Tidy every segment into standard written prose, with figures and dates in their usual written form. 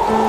Assalamualaikum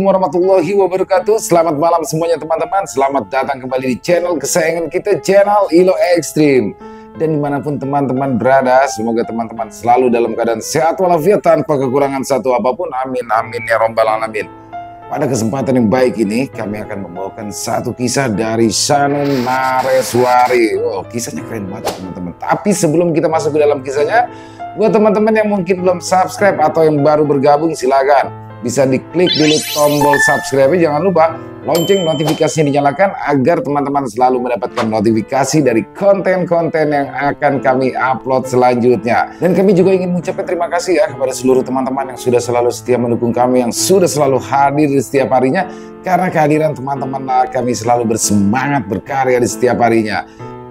warahmatullahi wabarakatuh. Selamat malam semuanya teman-teman. Selamat datang kembali di channel kesayangan kita, channel Ilo Ekstrim. Dan dimanapun teman-teman berada, semoga teman-teman selalu dalam keadaan sehat walafiat tanpa kekurangan satu apapun. Amin amin ya robbal alamin. Pada kesempatan yang baik ini, kami akan membawakan satu kisah dari Sanum Nareswari. Oh, kisahnya keren banget teman-teman. Tapi sebelum kita masuk ke dalam kisahnya, buat teman-teman yang mungkin belum subscribe atau yang baru bergabung, silakan bisa diklik dulu tombol subscribe. Jangan lupa lonceng notifikasinya dinyalakan agar teman-teman selalu mendapatkan notifikasi dari konten-konten yang akan kami upload selanjutnya. Dan kami juga ingin mengucapkan terima kasih ya kepada seluruh teman-teman yang sudah selalu setia mendukung kami, yang sudah selalu hadir di setiap harinya. Karena kehadiran teman-teman kami selalu bersemangat berkarya di setiap harinya.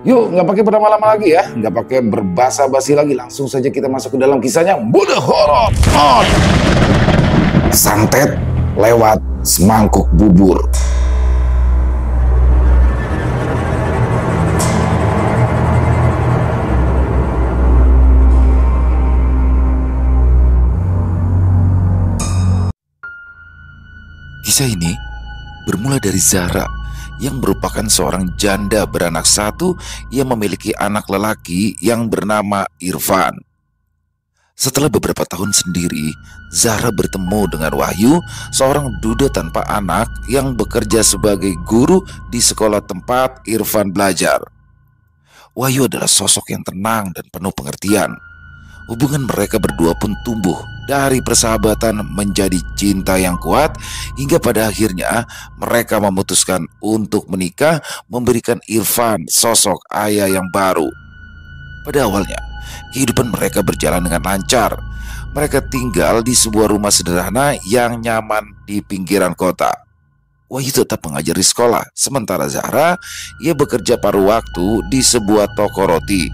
Yuk, nggak pakai berlama-lama lagi ya, nggak pakai berbasa-basi lagi, langsung saja kita masuk ke dalam kisahnya. Buddha Horor on! Santet lewat semangkuk bubur. Kisah ini bermula dari Zahra yang merupakan seorang janda beranak satu yang memiliki anak lelaki yang bernama Irfan. Setelah beberapa tahun sendiri, Zahra bertemu dengan Wahyu, seorang duda tanpa anak yang bekerja sebagai guru di sekolah tempat Irfan belajar. Wahyu adalah sosok yang tenang dan penuh pengertian. Hubungan mereka berdua pun tumbuh dari persahabatan menjadi cinta yang kuat, hingga pada akhirnya mereka memutuskan untuk menikah, memberikan Irfan sosok ayah yang baru. Pada awalnya, kehidupan mereka berjalan dengan lancar. Mereka tinggal di sebuah rumah sederhana yang nyaman di pinggiran kota. Wahyu tetap mengajar di sekolah, sementara Zahra, ia bekerja paruh waktu di sebuah toko roti.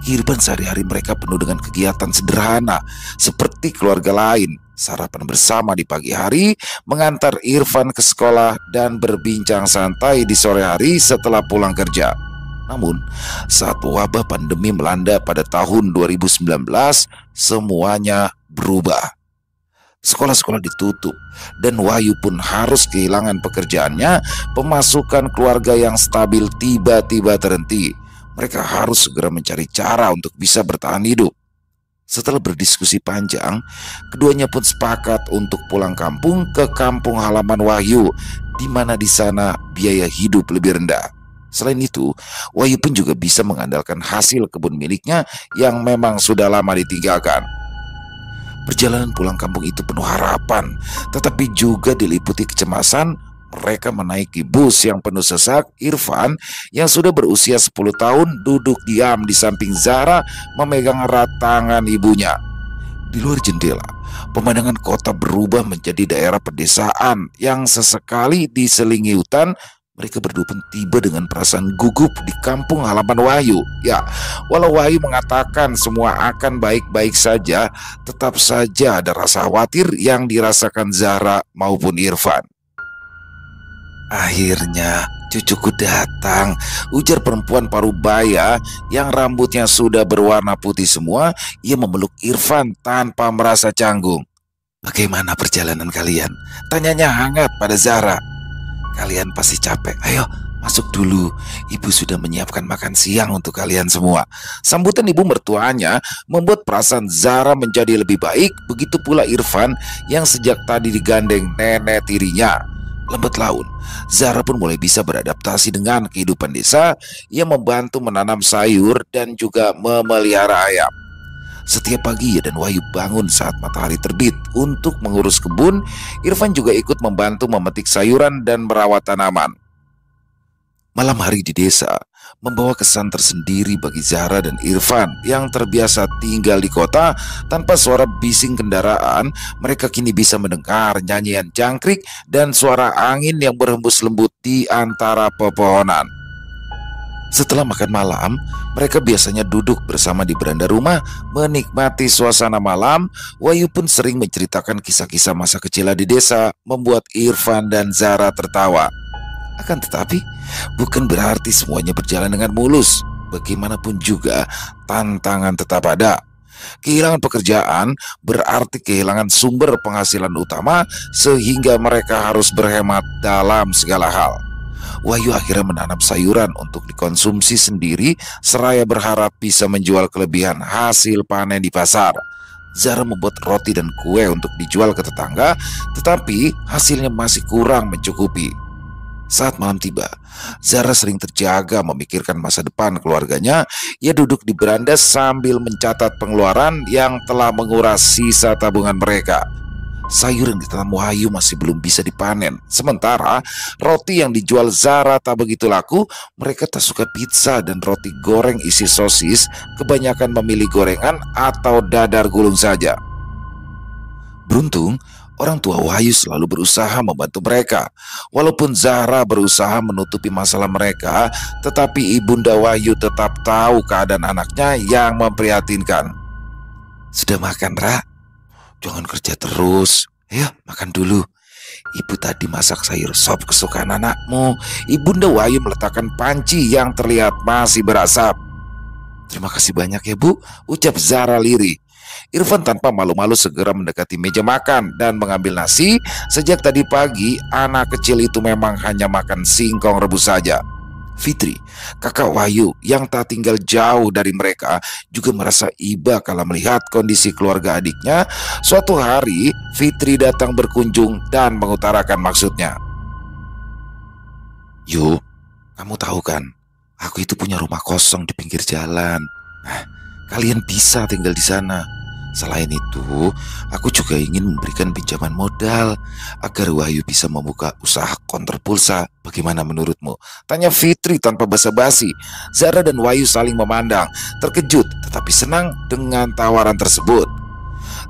Kehidupan sehari-hari mereka penuh dengan kegiatan sederhana, seperti keluarga lain. Sarapan bersama di pagi hari, mengantar Irfan ke sekolah, dan berbincang santai di sore hari setelah pulang kerja. Namun, saat wabah pandemi melanda pada tahun 2019, semuanya berubah. Sekolah-sekolah ditutup, dan Wahyu pun harus kehilangan pekerjaannya. Pemasukan keluarga yang stabil tiba-tiba terhenti. Mereka harus segera mencari cara untuk bisa bertahan hidup. Setelah berdiskusi panjang, keduanya pun sepakat untuk pulang kampung ke kampung halaman Wahyu, di mana di sana biaya hidup lebih rendah. Selain itu, Wahyu pun juga bisa mengandalkan hasil kebun miliknya yang memang sudah lama ditinggalkan. Perjalanan pulang kampung itu penuh harapan, tetapi juga diliputi kecemasan. Mereka menaiki bus yang penuh sesak. Irfan yang sudah berusia 10 tahun duduk diam di samping Zahra, memegang erat tangan ibunya. Di luar jendela, pemandangan kota berubah menjadi daerah pedesaan yang sesekali diselingi hutan. Mereka berdua pun tiba dengan perasaan gugup di kampung halaman Wahyu. Ya, walau Wahyu mengatakan semua akan baik-baik saja, tetap saja ada rasa khawatir yang dirasakan Zahra maupun Irfan. Akhirnya cucuku datang, ujar perempuan parubaya yang rambutnya sudah berwarna putih semua. Ia memeluk Irfan tanpa merasa canggung. Bagaimana perjalanan kalian? Tanyanya hangat pada Zahra. Kalian pasti capek, ayo masuk dulu. Ibu sudah menyiapkan makan siang untuk kalian semua. Sambutan ibu mertuanya membuat perasaan Zahra menjadi lebih baik. Begitu pula Irfan yang sejak tadi digandeng nenek tirinya. Lambat laun, Zahra pun mulai bisa beradaptasi dengan kehidupan desa. Ia membantu menanam sayur dan juga memelihara ayam. Setiap pagi ia dan Wahyu bangun saat matahari terbit untuk mengurus kebun. Irfan juga ikut membantu memetik sayuran dan merawat tanaman. Malam hari di desa membawa kesan tersendiri bagi Zahra dan Irfan yang terbiasa tinggal di kota. Tanpa suara bising kendaraan, mereka kini bisa mendengar nyanyian jangkrik dan suara angin yang berhembus lembut di antara pepohonan. Setelah makan malam, mereka biasanya duduk bersama di beranda rumah menikmati suasana malam. Wahyu pun sering menceritakan kisah-kisah masa kecilnya di desa, membuat Irfan dan Zahra tertawa. Akan tetapi, bukan berarti semuanya berjalan dengan mulus. Bagaimanapun juga, tantangan tetap ada. Kehilangan pekerjaan berarti kehilangan sumber penghasilan utama, sehingga mereka harus berhemat dalam segala hal. Wahyu akhirnya menanam sayuran untuk dikonsumsi sendiri, seraya berharap bisa menjual kelebihan hasil panen di pasar. Zara membuat roti dan kue untuk dijual ke tetangga, tetapi hasilnya masih kurang mencukupi. Saat malam tiba, Zara sering terjaga memikirkan masa depan keluarganya. Ia duduk di beranda sambil mencatat pengeluaran yang telah menguras sisa tabungan mereka. Sayur yang ditanam Wahyu masih belum bisa dipanen. Sementara roti yang dijual Zara tak begitu laku. Mereka tak suka pizza dan roti goreng isi sosis, kebanyakan memilih gorengan atau dadar gulung saja. Beruntung, orang tua Wahyu selalu berusaha membantu mereka. Walaupun Zahra berusaha menutupi masalah mereka, tetapi ibunda Wahyu tetap tahu keadaan anaknya yang memprihatinkan. "Sudah makan, Ra? Jangan kerja terus. Ayo, makan dulu. Ibu tadi masak sayur sop kesukaan anakmu." Ibunda Wahyu meletakkan panci yang terlihat masih berasap. "Terima kasih banyak ya, Bu," ucap Zahra lirih. Irfan tanpa malu-malu segera mendekati meja makan dan mengambil nasi. Sejak tadi pagi, anak kecil itu memang hanya makan singkong rebus saja. Fitri, kakak Wahyu yang tak tinggal jauh dari mereka, juga merasa iba kala melihat kondisi keluarga adiknya. Suatu hari, Fitri datang berkunjung dan mengutarakan maksudnya. "Yu, kamu tahu kan, aku itu punya rumah kosong di pinggir jalan. Nah, kalian bisa tinggal di sana. Selain itu, aku juga ingin memberikan pinjaman modal agar Wahyu bisa membuka usaha konter pulsa. Bagaimana menurutmu?" tanya Fitri tanpa basa-basi. Zara dan Wahyu saling memandang, terkejut tetapi senang dengan tawaran tersebut.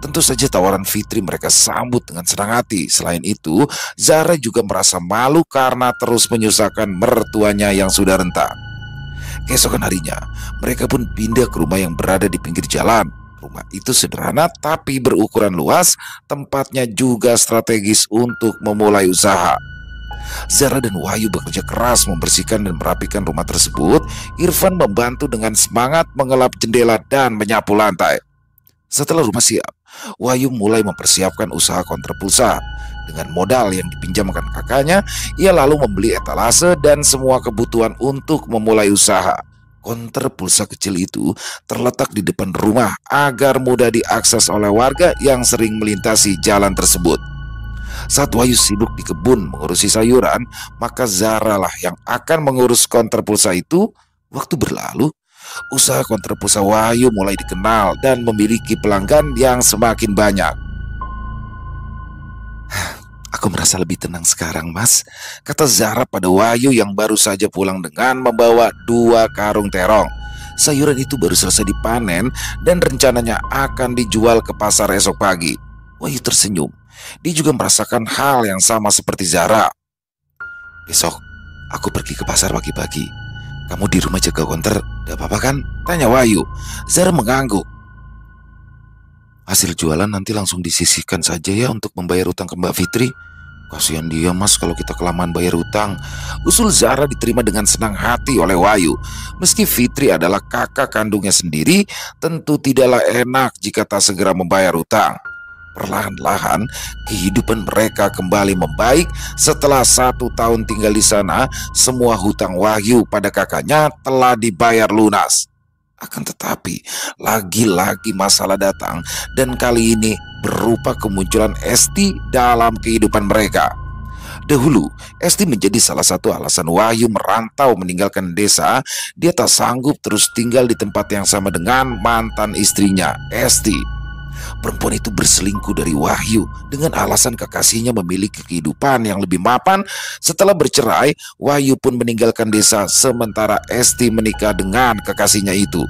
Tentu saja tawaran Fitri mereka sambut dengan senang hati. Selain itu, Zara juga merasa malu karena terus menyusahkan mertuanya yang sudah renta. Keesokan harinya, mereka pun pindah ke rumah yang berada di pinggir jalan. Rumah itu sederhana tapi berukuran luas, tempatnya juga strategis untuk memulai usaha. Zara dan Wahyu bekerja keras membersihkan dan merapikan rumah tersebut. Irfan membantu dengan semangat mengelap jendela dan menyapu lantai. Setelah rumah siap, Wahyu mulai mempersiapkan usaha konter pulsa. Dengan modal yang dipinjamkan kakaknya, ia lalu membeli etalase dan semua kebutuhan untuk memulai usaha. Konter pulsa kecil itu terletak di depan rumah agar mudah diakses oleh warga yang sering melintasi jalan tersebut. Saat Wahyu sibuk di kebun mengurusi sayuran, maka Zara lah yang akan mengurus konter pulsa itu. Waktu berlalu, usaha konter pulsa Wahyu mulai dikenal dan memiliki pelanggan yang semakin banyak. "Aku merasa lebih tenang sekarang, Mas," kata Zara pada Wahyu yang baru saja pulang dengan membawa 2 karung terong. Sayuran itu baru selesai dipanen dan rencananya akan dijual ke pasar esok pagi. Wahyu tersenyum. Dia juga merasakan hal yang sama seperti Zara. "Besok aku pergi ke pasar pagi-pagi. Kamu di rumah jaga konter, gak apa-apa kan?" tanya Wahyu. Zara mengangguk. "Hasil jualan nanti langsung disisihkan saja ya untuk membayar utang ke Mbak Fitri. Kasihan dia, Mas, kalau kita kelamaan bayar utang." Usul Zara diterima dengan senang hati oleh Wahyu. Meski Fitri adalah kakak kandungnya sendiri, tentu tidaklah enak jika tak segera membayar utang. Perlahan-lahan, kehidupan mereka kembali membaik. Setelah 1 tahun tinggal di sana, semua hutang Wahyu pada kakaknya telah dibayar lunas. Akan tetapi, lagi-lagi masalah datang, dan kali ini berupa kemunculan Esti dalam kehidupan mereka. Dahulu, Esti menjadi salah satu alasan Wahyu merantau meninggalkan desa. Dia tak sanggup terus tinggal di tempat yang sama dengan mantan istrinya, Esti. Perempuan itu berselingkuh dari Wahyu dengan alasan kekasihnya memiliki kehidupan yang lebih mapan. Setelah bercerai, Wahyu pun meninggalkan desa sementara Esti menikah dengan kekasihnya itu.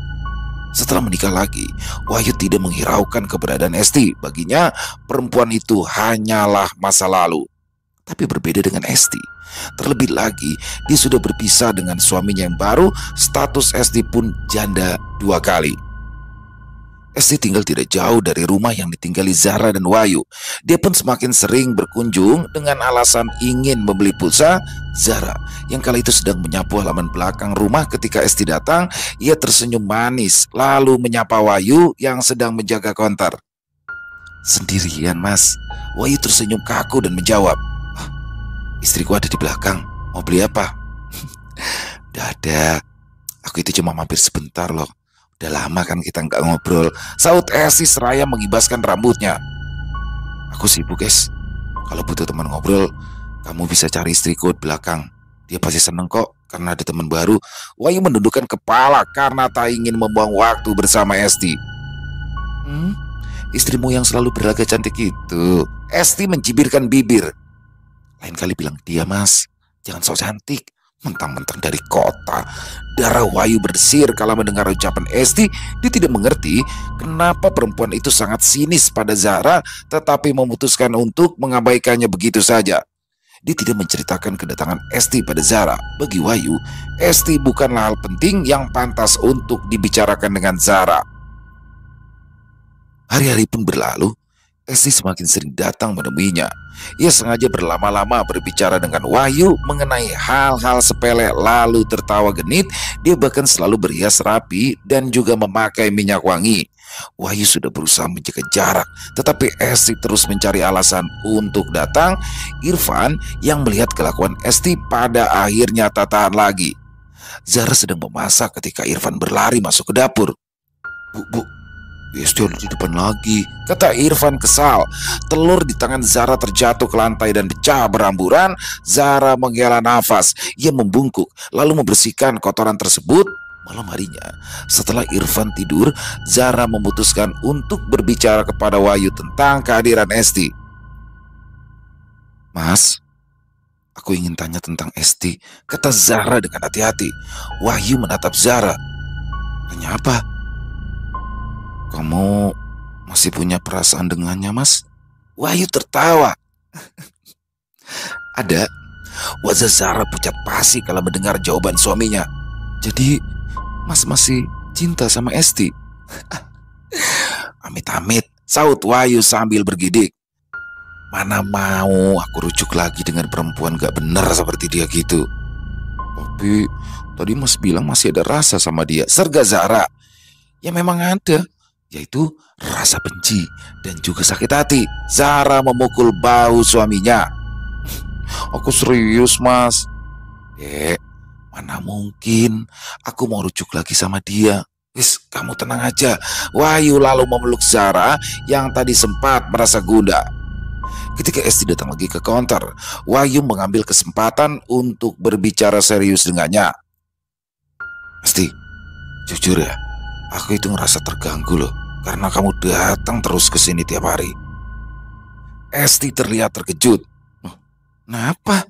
Setelah menikah lagi, Wahyu tidak menghiraukan keberadaan Esti. Baginya, perempuan itu hanyalah masa lalu. Tapi berbeda dengan Esti. Terlebih lagi, dia sudah berpisah dengan suaminya yang baru. Status Esti pun janda 2 kali. Esti tinggal tidak jauh dari rumah yang ditinggali Zara dan Wahyu. Dia pun semakin sering berkunjung dengan alasan ingin membeli pulsa. Zara, yang kala itu sedang menyapu halaman belakang rumah ketika Esti datang, ia tersenyum manis lalu menyapa Wahyu yang sedang menjaga konter. "Sendirian, Mas?" Wahyu tersenyum kaku dan menjawab, "Ah, istriku ada di belakang. Mau beli apa?" "Udah ada. Aku itu cuma mampir sebentar loh. Udah lama kan kita nggak ngobrol," saut Esti seraya mengibaskan rambutnya. "Aku sibuk, guys. Kalau butuh teman ngobrol, kamu bisa cari istriku di belakang. Dia pasti seneng kok karena ada teman baru." Wahyu menundukkan kepala karena tak ingin membuang waktu bersama Esti. Istrimu yang selalu berlaga cantik itu." Esti mencibirkan bibir. "Lain kali bilang dia, Mas. Jangan sok cantik. Mentang-mentang dari kota." Darah Wahyu berdesir kala mendengar ucapan Esti. Dia tidak mengerti kenapa perempuan itu sangat sinis pada Zara, tetapi memutuskan untuk mengabaikannya begitu saja. Dia tidak menceritakan kedatangan Esti pada Zara. Bagi Wahyu, Esti bukanlah hal penting yang pantas untuk dibicarakan dengan Zara. Hari-hari pun berlalu. Esti semakin sering datang menemuinya. Ia sengaja berlama-lama berbicara dengan Wahyu mengenai hal-hal sepele lalu tertawa genit. Dia bahkan selalu berhias rapi dan juga memakai minyak wangi. Wahyu sudah berusaha menjaga jarak, tetapi Esti terus mencari alasan untuk datang. Irfan yang melihat kelakuan Esti pada akhirnya tak tahan lagi. Zara sedang memasak ketika Irfan berlari masuk ke dapur. Bu, Esti ada di depan lagi," kata Irfan kesal. Telur di tangan Zara terjatuh ke lantai dan pecah beramburan. Zara menghela nafas. Ia membungkuk lalu membersihkan kotoran tersebut. Malam harinya, setelah Irfan tidur, Zara memutuskan untuk berbicara kepada Wahyu tentang kehadiran Esti. "Mas, aku ingin tanya tentang Esti," kata Zara dengan hati-hati. Wahyu menatap Zara. "Tanya apa?" "Kamu masih punya perasaan dengannya, Mas?" Wahyu tertawa. "Ada." Wajah Zara pucat pasi kala mendengar jawaban suaminya. "Jadi, Mas masih cinta sama Esti?" "Amit-amit," saut Wahyu sambil bergidik. "Mana mau aku rujuk lagi dengan perempuan gak bener seperti dia gitu." "Tapi tadi Mas bilang masih ada rasa sama dia," serga Zara. "Ya memang ada, yaitu rasa benci dan juga sakit hati." Zara memukul bahu suaminya. "Aku serius, Mas." Mana mungkin. Aku mau rujuk lagi sama dia." "Wis, kamu tenang aja." Wahyu lalu memeluk Zara yang tadi sempat merasa gundah. Ketika Esti datang lagi ke konter, Wahyu mengambil kesempatan untuk berbicara serius dengannya. "Esti, jujur ya, aku itu ngerasa terganggu loh karena kamu datang terus ke sini tiap hari." Esti terlihat terkejut. "Kenapa?"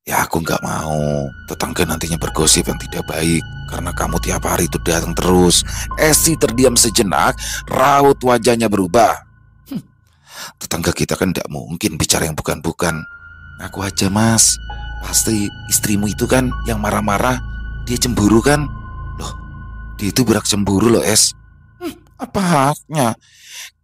"Ya aku nggak mau tetangga nantinya bergosip yang tidak baik karena kamu tiap hari itu datang terus." Esti terdiam sejenak, raut wajahnya berubah. "Tetangga kita kan tidak mungkin bicara yang bukan-bukan. Aku aja, Mas. Pasti istrimu itu kan yang marah-marah. Dia cemburu kan?" "Loh, dia itu berak cemburu loh, Es." "Apa haknya?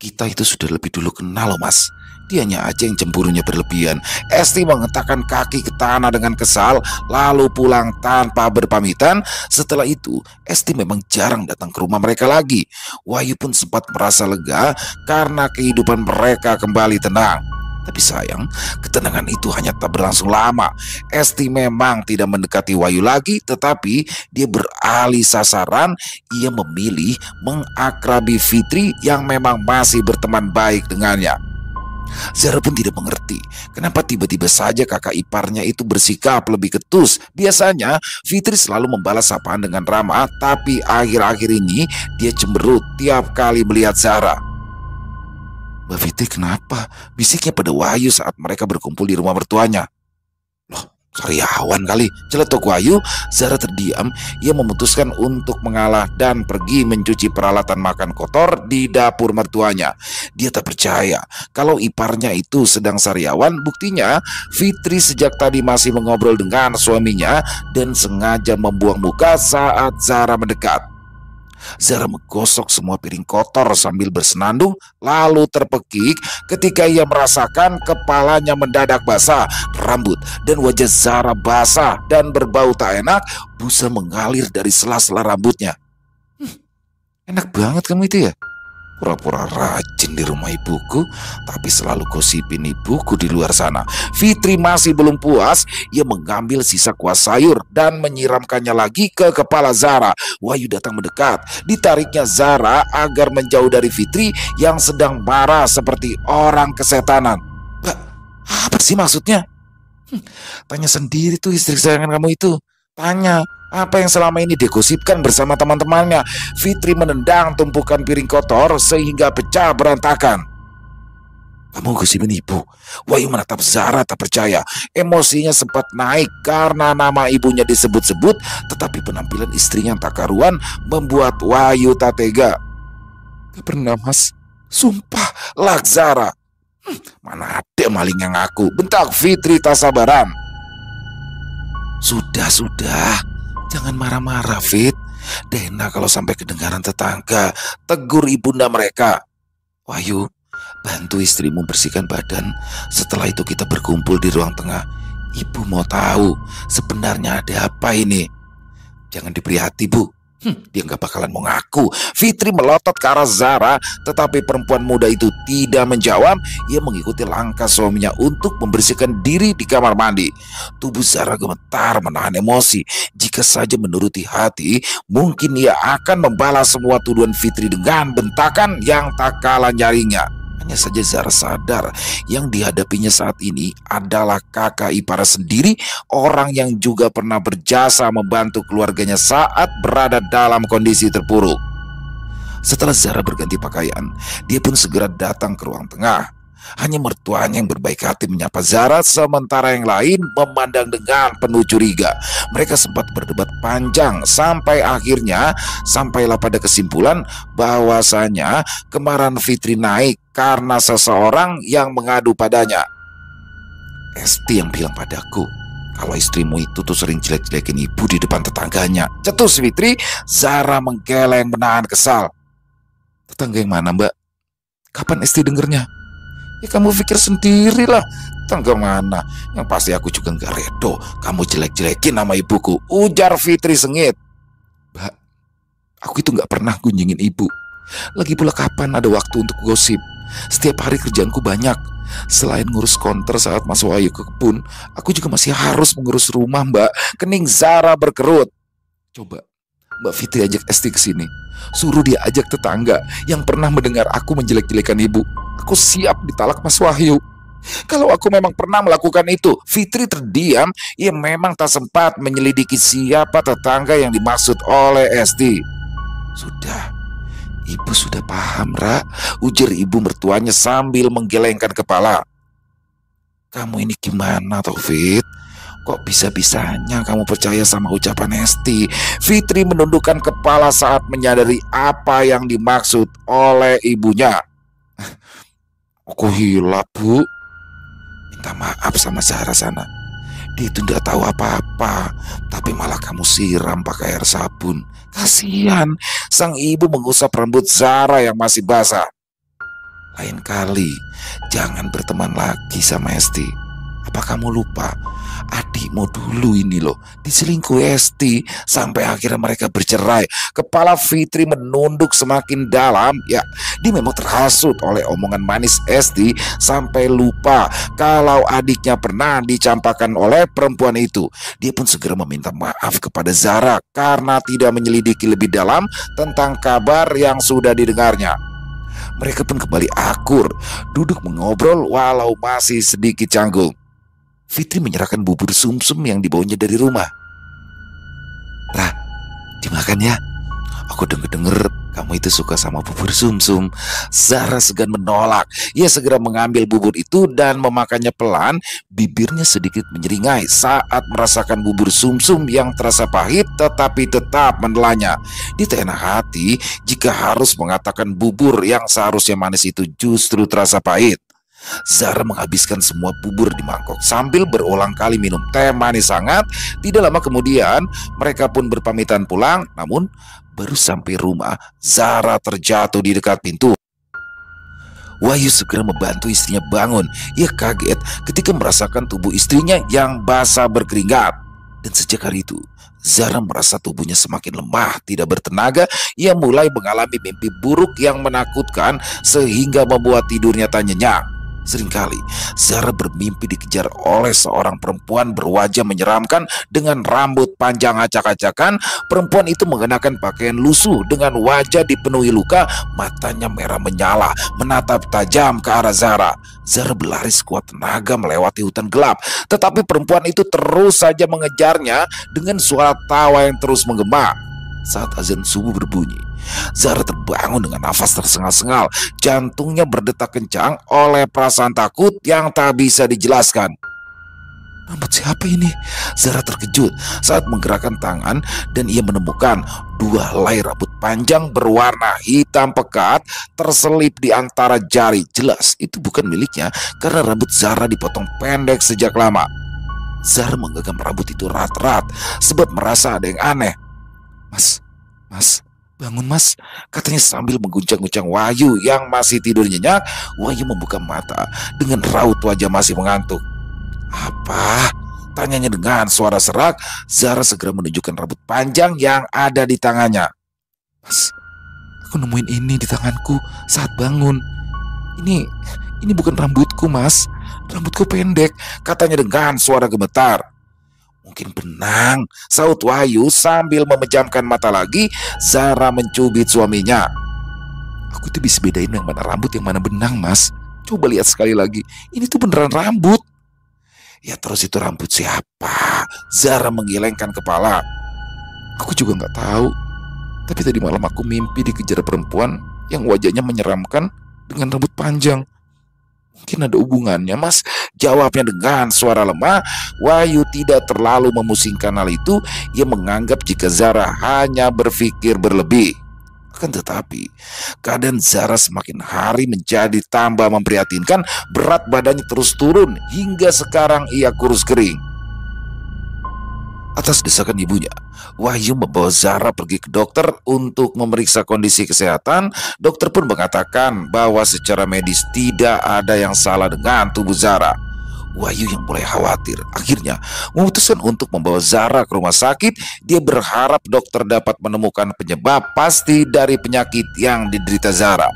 Kita itu sudah lebih dulu kenal loh, Mas. Dianya aja yang cemburunya berlebihan." Esti mengetakkan kaki ke tanah dengan kesal, lalu pulang tanpa berpamitan. Setelah itu, Esti memang jarang datang ke rumah mereka lagi. Wahyu pun sempat merasa lega karena kehidupan mereka kembali tenang. Tapi sayang, ketenangan itu hanya tak berlangsung lama. Esti memang tidak mendekati Wahyu lagi, tetapi dia beralih sasaran. Ia memilih mengakrabi Fitri yang memang masih berteman baik dengannya. Zara pun tidak mengerti kenapa tiba-tiba saja kakak iparnya itu bersikap lebih ketus. Biasanya Fitri selalu membalas sapaan dengan ramah, tapi akhir-akhir ini dia cemberut tiap kali melihat Zara. "Mbak Fitri kenapa?" bisiknya pada Wahyu saat mereka berkumpul di rumah mertuanya. "Loh, karyawan kali," celetuk Wahyu. Zara terdiam. Ia memutuskan untuk mengalah dan pergi mencuci peralatan makan kotor di dapur mertuanya. Dia tak percaya kalau iparnya itu sedang sariawan. Buktinya Fitri sejak tadi masih mengobrol dengan suaminya dan sengaja membuang muka saat Zara mendekat. Zara menggosok semua piring kotor sambil bersenandung, lalu terpekik ketika ia merasakan kepalanya mendadak basah, rambut dan wajah Zara basah dan berbau tak enak. Busa mengalir dari sela-sela rambutnya. Enak banget kamu itu ya? Pura-pura rajin di rumah ibuku, tapi selalu gosipin ibuku di luar sana. Fitri masih belum puas. Ia mengambil sisa kuah sayur dan menyiramkannya lagi ke kepala Zara. Wahyu datang mendekat. Ditariknya Zara agar menjauh dari Fitri yang sedang marah seperti orang kesetanan. "Mbak, apa sih maksudnya?" Tanya sendiri tuh istri kesayangan kamu itu. Tanya, apa yang selama ini digosipkan bersama teman-temannya. Fitri menendang tumpukan piring kotor sehingga pecah berantakan. "Kamu gosipin ibu?" Wahyu menatap Zara tak percaya. Emosinya sempat naik karena nama ibunya disebut-sebut, tetapi penampilan istrinya yang tak karuan membuat Wahyu tak tega. "Gak pernah, Mas. Sumpah," lak Zara. Mana ada maling yang ngaku, bentak Fitri tak sabaran. Sudah, jangan marah-marah, Fit. Dena kalau sampai kedengaran tetangga, tegur ibunda mereka. "Wahyu, bantu istrimu bersihkan badan. Setelah itu kita berkumpul di ruang tengah. Ibu mau tahu sebenarnya ada apa ini." "Jangan diberi hati, Bu. Dia nggak bakalan mau ngaku." Fitri melotot ke arah Zara, tetapi perempuan muda itu tidak menjawab. Ia mengikuti langkah suaminya untuk membersihkan diri di kamar mandi. Tubuh Zara gemetar menahan emosi. Jika saja menuruti hati, mungkin ia akan membalas semua tuduhan Fitri dengan bentakan yang tak kalah nyaringnya. Hanya saja Zara sadar yang dihadapinya saat ini adalah kakak ipar sendiri, orang yang juga pernah berjasa membantu keluarganya saat berada dalam kondisi terpuruk. Setelah Zara berganti pakaian, dia pun segera datang ke ruang tengah. Hanya mertuanya yang berbaik hati menyapa Zara, sementara yang lain memandang dengan penuh curiga. Mereka sempat berdebat panjang sampai akhirnya sampailah pada kesimpulan bahwasanya kemarahan Fitri naik karena seseorang yang mengadu padanya. "Esti yang bilang padaku kalau istrimu itu tuh sering jelek-jelekin ibu di depan tetangganya," cetus Fitri. Zara menggeleng menahan kesal. "Tetangga yang mana, Mbak? Kapan Esti dengernya?" "Ya kamu pikir sendirilah, tangga mana? Yang pasti aku juga nggak redo kamu jelek-jelekin nama ibuku," ujar Fitri sengit. "Mbak, aku itu nggak pernah kunjungin ibu. Lagi pula kapan ada waktu untuk gosip? Setiap hari kerjaanku banyak. Selain ngurus konter saat Mas Wahyu ke kebun, aku juga masih harus mengurus rumah, Mbak." Kening Zara berkerut. "Coba Mbak Fitri ajak Esti ke sini. Suruh dia ajak tetangga yang pernah mendengar aku menjelek-jelekan ibu. Aku siap ditalak Mas Wahyu." Kalau aku memang pernah melakukan itu. Fitri terdiam. Ia memang tak sempat menyelidiki siapa tetangga yang dimaksud oleh Esti. "Sudah, ibu sudah paham, Ra," ujar ibu mertuanya sambil menggelengkan kepala. "Kamu ini gimana, Taufik? Kok bisa-bisanya kamu percaya sama ucapan Esti?" Fitri menundukkan kepala saat menyadari apa yang dimaksud oleh ibunya. "Aku hilap, Bu. Minta maaf sama Zara sana. Dia itu tidak tahu apa-apa, tapi malah kamu siram pakai air sabun. Kasihan." Sang ibu mengusap rambut Zara yang masih basah. "Lain kali jangan berteman lagi sama Esti. Apa kamu lupa? Adikmu dulu ini loh diselingkuhi Esti sampai akhirnya mereka bercerai." Kepala Fitri menunduk semakin dalam. Ya, dia memang terhasut oleh omongan manis Esti sampai lupa kalau adiknya pernah dicampakkan oleh perempuan itu. Dia pun segera meminta maaf kepada Zara karena tidak menyelidiki lebih dalam tentang kabar yang sudah didengarnya. Mereka pun kembali akur, duduk mengobrol walau masih sedikit canggung. Fitri menyerahkan bubur sumsum yang dibawanya dari rumah. "Ra, dimakan ya. Aku denger-denger kamu itu suka sama bubur sumsum." Zara segan menolak. Ia segera mengambil bubur itu dan memakannya pelan. Bibirnya sedikit menyeringai saat merasakan bubur sumsum yang terasa pahit tetapi tetap menelannya. Dia tak enak hati jika harus mengatakan bubur yang seharusnya manis itu justru terasa pahit. Zara menghabiskan semua bubur di mangkok sambil berulang kali minum teh manis hangat. Tidak lama kemudian mereka pun berpamitan pulang. Namun baru sampai rumah, Zara terjatuh di dekat pintu. Wahyu segera membantu istrinya bangun. Ia kaget ketika merasakan tubuh istrinya yang basah berkeringat. Dan sejak hari itu, Zara merasa tubuhnya semakin lemah, tidak bertenaga. Ia mulai mengalami mimpi buruk yang menakutkan sehingga membuat tidurnya tak nyenyak. Seringkali Zara bermimpi dikejar oleh seorang perempuan berwajah menyeramkan dengan rambut panjang acak-acakan. Perempuan itu mengenakan pakaian lusuh dengan wajah dipenuhi luka, matanya merah menyala, menatap tajam ke arah Zara. Zara berlari sekuat tenaga melewati hutan gelap, tetapi perempuan itu terus saja mengejarnya dengan suara tawa yang terus menggema. Saat azan subuh berbunyi, Zara terbangun dengan nafas tersengal-sengal. Jantungnya berdetak kencang oleh perasaan takut yang tak bisa dijelaskan. Rambut siapa ini? Zara terkejut saat menggerakkan tangan dan ia menemukan 2 helai rambut panjang berwarna hitam pekat terselip di antara jari. Jelas itu bukan miliknya karena rambut Zara dipotong pendek sejak lama. Zara menggenggam rambut itu erat-erat sebab merasa ada yang aneh. Mas, bangun mas, katanya sambil mengguncang-guncang Wahyu yang masih tidur nyenyak. Wahyu membuka mata dengan raut wajah masih mengantuk. Apa? Tanyanya dengan suara serak. Zara segera menunjukkan rambut panjang yang ada di tangannya. Mas, aku nemuin ini di tanganku saat bangun. Ini bukan rambutku mas, rambutku pendek, katanya dengan suara gemetar. Mungkin benang, saut Wahyu sambil memejamkan mata lagi. Zara mencubit suaminya. Aku tuh bisa bedain yang mana rambut yang mana benang mas. Coba lihat sekali lagi, ini tuh beneran rambut. Ya terus itu rambut siapa? Zara menggelengkan kepala. Aku juga gak tahu. Tapi tadi malam aku mimpi dikejar perempuan yang wajahnya menyeramkan dengan rambut panjang. Mungkin ada hubungannya mas, jawabnya dengan suara lemah. Wahyu tidak terlalu memusingkan hal itu. Ia menganggap jika Zara hanya berpikir berlebih. Akan tetapi keadaan Zara semakin hari menjadi tambah memprihatinkan. Berat badannya terus turun hingga sekarang ia kurus kering. Atas desakan ibunya, Wahyu membawa Zara pergi ke dokter untuk memeriksa kondisi kesehatan. Dokter pun mengatakan bahwa secara medis tidak ada yang salah dengan tubuh Zara. Wahyu yang mulai khawatir akhirnya memutuskan untuk membawa Zara ke rumah sakit. Dia berharap dokter dapat menemukan penyebab pasti dari penyakit yang diderita Zara.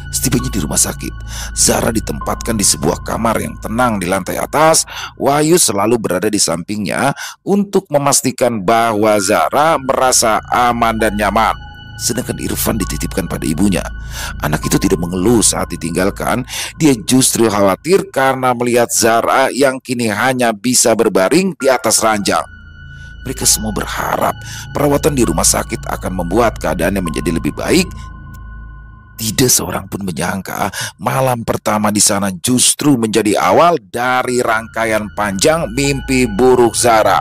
Setibanya di rumah sakit, Zara ditempatkan di sebuah kamar yang tenang di lantai atas. Wahyu selalu berada di sampingnya untuk memastikan bahwa Zara merasa aman dan nyaman. Sedangkan Irfan dititipkan pada ibunya. Anak itu tidak mengeluh saat ditinggalkan. Dia justru khawatir karena melihat Zara yang kini hanya bisa berbaring di atas ranjang. Mereka semua berharap perawatan di rumah sakit akan membuat keadaannya menjadi lebih baik. Tidak seorang pun menyangka malam pertama di sana justru menjadi awal dari rangkaian panjang mimpi buruk Zara.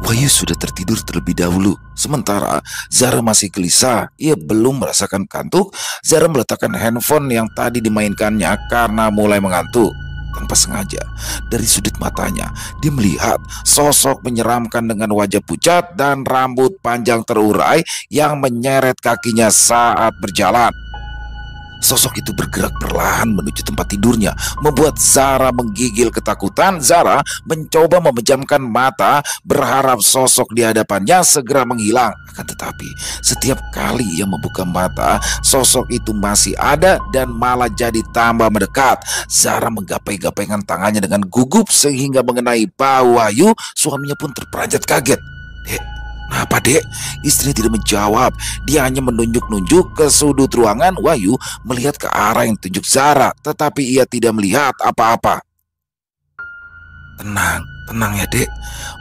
Wahyu sudah tertidur terlebih dahulu. Sementara Zara masih gelisah. Ia belum merasakan kantuk. Zara meletakkan handphone yang tadi dimainkannya karena mulai mengantuk. Tanpa sengaja, dari sudut matanya, dia melihat sosok menyeramkan dengan wajah pucat dan rambut panjang terurai yang menyeret kakinya saat berjalan. Sosok itu bergerak perlahan menuju tempat tidurnya, membuat Zara menggigil ketakutan. Zara mencoba memejamkan mata, berharap sosok di hadapannya segera menghilang. Akan tetapi, setiap kali ia membuka mata, sosok itu masih ada dan malah jadi tambah mendekat. Zara menggapai-gapaikan tangannya dengan gugup sehingga mengenai bahu Wahyu. Suaminya pun terperanjat kaget. "Dek, kenapa dek?" Istrinya tidak menjawab. Dia hanya menunjuk-nunjuk ke sudut ruangan. Wahyu melihat ke arah yang tunjuk Zara, tetapi ia tidak melihat apa-apa. Tenang ya dek,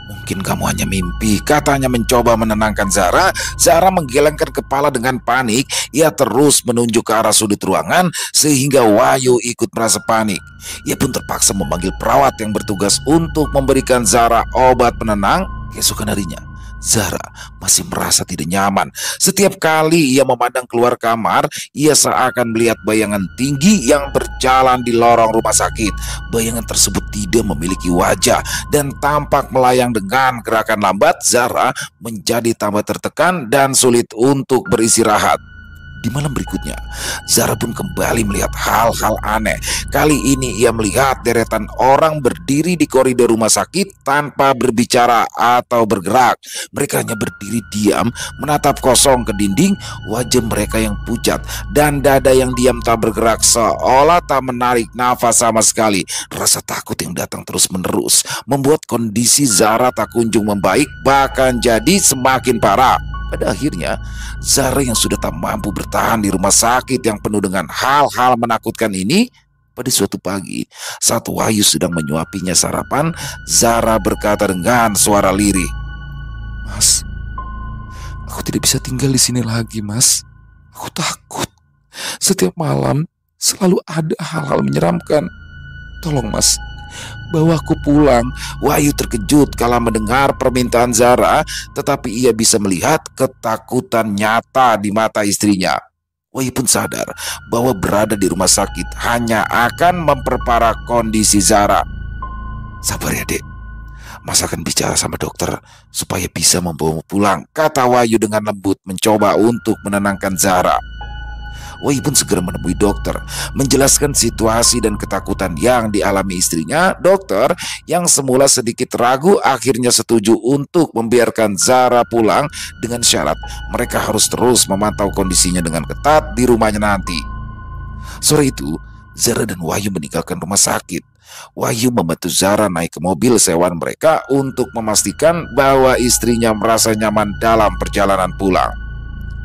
mungkin kamu hanya mimpi, katanya mencoba menenangkan Zara. Zara menggelengkan kepala dengan panik. Ia terus menunjuk ke arah sudut ruangan sehingga Wahyu ikut merasa panik. Ia pun terpaksa memanggil perawat yang bertugas untuk memberikan Zara obat penenang. Keesokan harinya, Zara masih merasa tidak nyaman. Setiap kali ia memandang keluar kamar, ia seakan melihat bayangan tinggi yang berjalan di lorong rumah sakit. Bayangan tersebut tidak memiliki wajah dan tampak melayang dengan gerakan lambat. Zara menjadi tambah tertekan dan sulit untuk beristirahat. Di malam berikutnya, Zara pun kembali melihat hal-hal aneh. Kali ini ia melihat deretan orang berdiri di koridor rumah sakit tanpa berbicara atau bergerak. Mereka hanya berdiri diam, menatap kosong ke dinding. Wajah mereka yang pucat dan dada yang diam tak bergerak, seolah tak menarik nafas sama sekali. Rasa takut yang datang terus-menerus membuat kondisi Zara tak kunjung membaik, bahkan jadi semakin parah. Pada akhirnya, Zara yang sudah tak mampu bertahan di rumah sakit yang penuh dengan hal-hal menakutkan ini, pada suatu pagi, saat Wahyu sedang menyuapinya sarapan, Zara berkata dengan suara lirih, "Mas, aku tidak bisa tinggal di sini lagi, Mas. Aku takut. Setiap malam selalu ada hal-hal menyeramkan. Tolong, Mas, bawa aku pulang." Wahyu terkejut kala mendengar permintaan Zara, tetapi ia bisa melihat ketakutan nyata di mata istrinya. Wahyu pun sadar bahwa berada di rumah sakit hanya akan memperparah kondisi Zara. "Sabar ya, Dek. Mas akan bicara sama dokter supaya bisa membawamu pulang," kata Wahyu dengan lembut, mencoba untuk menenangkan Zara. Wahyu pun segera menemui dokter, menjelaskan situasi dan ketakutan yang dialami istrinya. Dokter yang semula sedikit ragu akhirnya setuju untuk membiarkan Zara pulang dengan syarat mereka harus terus memantau kondisinya dengan ketat di rumahnya nanti. Sore itu, Zara dan Wahyu meninggalkan rumah sakit. Wahyu membantu Zara naik ke mobil sewaan mereka untuk memastikan bahwa istrinya merasa nyaman dalam perjalanan pulang.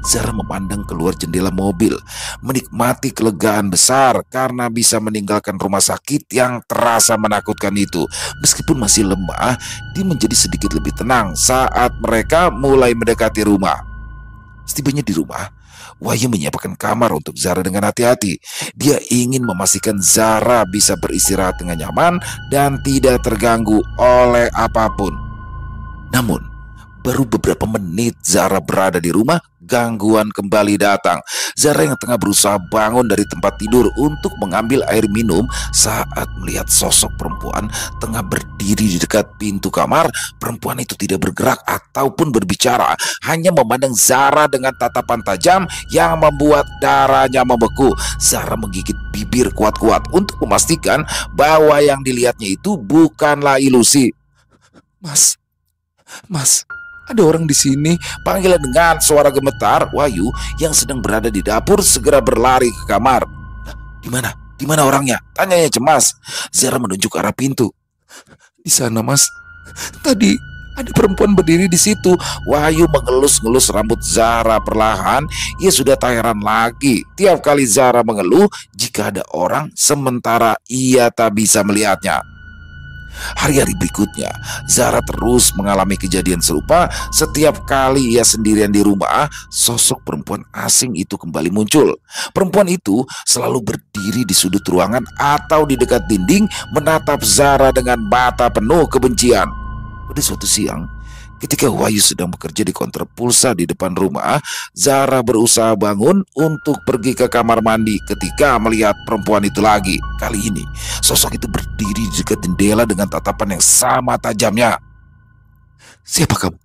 Zara memandang keluar jendela mobil, menikmati kelegaan besar karena bisa meninggalkan rumah sakit yang terasa menakutkan itu. Meskipun masih lemah, dia menjadi sedikit lebih tenang saat mereka mulai mendekati rumah. Setibanya di rumah, Wahyu menyiapkan kamar untuk Zara dengan hati-hati. Dia ingin memastikan Zara bisa beristirahat dengan nyaman dan tidak terganggu oleh apapun. Namun, baru beberapa menit Zara berada di rumah, gangguan kembali datang. Zara yang tengah berusaha bangun dari tempat tidur untuk mengambil air minum saat melihat sosok perempuan tengah berdiri di dekat pintu kamar. Perempuan itu tidak bergerak ataupun berbicara, hanya memandang Zara dengan tatapan tajam yang membuat darahnya membeku. Zara menggigit bibir kuat-kuat untuk memastikan bahwa yang dilihatnya itu bukanlah ilusi. Mas, ada orang di sini," panggilan dengan suara gemetar. Wahyu yang sedang berada di dapur segera berlari ke kamar. Di mana? Di mana orangnya?" tanyanya cemas. Zara menunjuk ke arah pintu. "Di sana, Mas. Tadi ada perempuan berdiri di situ." Wahyu mengelus-ngelus rambut Zara perlahan. Ia sudah tak heran lagi tiap kali Zara mengeluh jika ada orang, sementara ia tak bisa melihatnya. Hari-hari berikutnya, Zara terus mengalami kejadian serupa. Setiap kali ia sendirian di rumah, sosok perempuan asing itu kembali muncul. Perempuan itu selalu berdiri di sudut ruangan atau di dekat dinding, menatap Zara dengan mata penuh kebencian. Pada suatu siang, ketika Wahyu sedang bekerja di konter pulsa di depan rumah, Zara berusaha bangun untuk pergi ke kamar mandi ketika melihat perempuan itu lagi. Kali ini, sosok itu berdiri di dekat jendela dengan tatapan yang sama tajamnya. "Siapa kamu?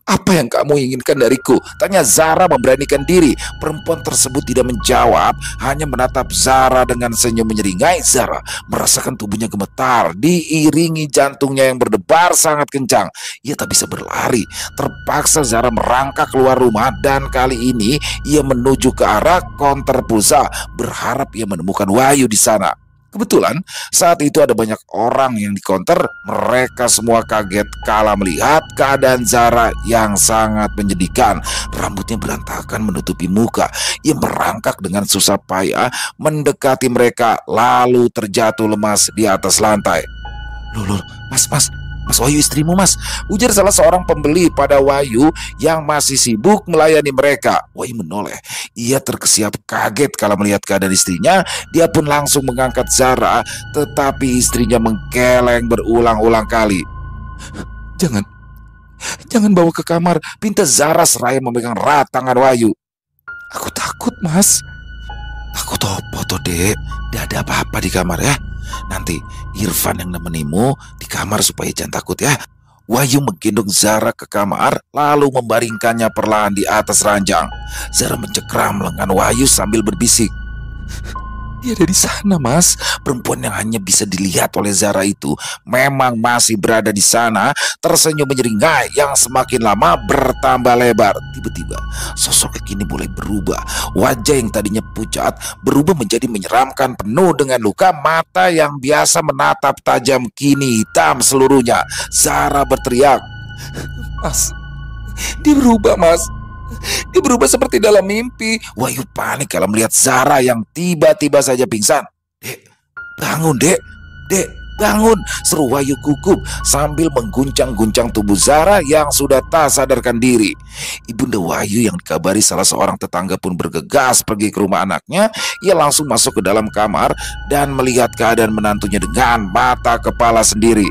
Apa yang kamu inginkan dariku?" tanya Zara memberanikan diri. Perempuan tersebut tidak menjawab, hanya menatap Zara dengan senyum menyeringai. Zara merasakan tubuhnya gemetar, diiringi jantungnya yang berdebar sangat kencang. Ia tak bisa berlari. Terpaksa Zara merangkak keluar rumah dan kali ini ia menuju ke arah konter pulsa, berharap ia menemukan Wahyu di sana. Kebetulan saat itu ada banyak orang yang di konter. Mereka semua kaget kala melihat keadaan Zara yang sangat menyedihkan. Rambutnya berantakan menutupi muka. Ia merangkak dengan susah payah mendekati mereka, lalu terjatuh lemas di atas lantai. Loh, Mas Wahyu istrimu, Mas," ujar salah seorang pembeli pada Wahyu yang masih sibuk melayani mereka. Wahyu menoleh. Ia terkesiap kaget kala melihat keadaan istrinya. Dia pun langsung mengangkat Zara, tetapi istrinya menggeleng berulang-ulang kali. Jangan bawa ke kamar, pinta Zara seraya memegang erat tangan Wahyu. Aku takut, Mas. Aku toh, Dek. Tidak ada apa-apa di kamar ya. Nanti Irfan yang nemenimu di kamar supaya jangan takut ya. Wahyu menggendong Zara ke kamar, lalu membaringkannya perlahan di atas ranjang. Zara mencekram lengan Wahyu sambil berbisik. Dia ada di sana, Mas. Perempuan yang hanya bisa dilihat oleh Zara itu memang masih berada di sana, tersenyum menyeringai yang semakin lama bertambah lebar. Tiba-tiba sosoknya kini mulai berubah. Wajah yang tadinya pucat berubah menjadi menyeramkan, penuh dengan luka. Mata yang biasa menatap tajam kini hitam seluruhnya. Zara berteriak, "Mas, dia berubah, Mas. Dia berubah seperti dalam mimpi." Wahyu panik kalau melihat Zara yang tiba-tiba saja pingsan. "Dek, bangun, Dek. Dek, bangun!" seru Wahyu gugup sambil mengguncang-guncang tubuh Zara yang sudah tak sadarkan diri. Ibunda Wahyu yang dikabari salah seorang tetangga pun bergegas pergi ke rumah anaknya. Ia langsung masuk ke dalam kamar dan melihat keadaan menantunya dengan mata kepala sendiri.